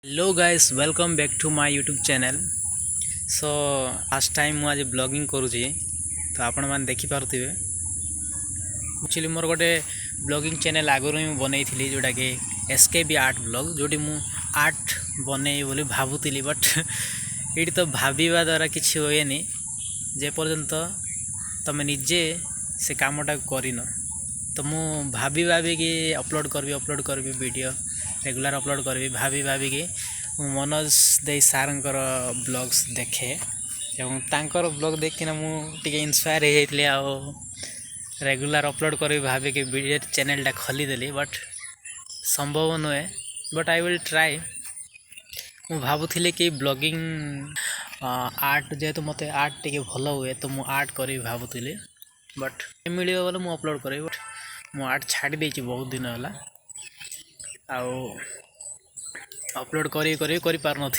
Hello guys welcome back to my YouTube channel. So first time मुझे blogging करुँची तो आपण मैंने देखिपे एक्चुअली मोर गोटे ब्लॉगिंग चैनल आगुरी मुझे बनई जोटा कि एसकेबी आर्ट ब्लॉग जोटी मु आर्ट बनई बोली भावुली बट ये तो भाविबा द्वारा किसी हुएनि जे पर्यंत तुम निजे से कामटा करन तो मु भाभी कि अपलोड करी वीडियो रेगुलर अपलोड करी भाभी कि मनोज दे सार ब्लॉग्स देखे एवं तांकर ब्लॉग देखना मुझे इन्स्पायर हो जाती रेगुलर अपलोड करी भाभी कि वीडियो चैनलटा खोलीदेली बट संभव नुहे बट आई विल ट्राए मु भावुली कि ब्लॉगिंग आर्ट जेहेतु मत आर्ट टे भल हुए तो मु आर्ट करी भावुली बट मिल बोले मुझे अपलोड करी बट मु आर्ट छाड़ी देती बहुत दिन है आउ अपलोड करी पार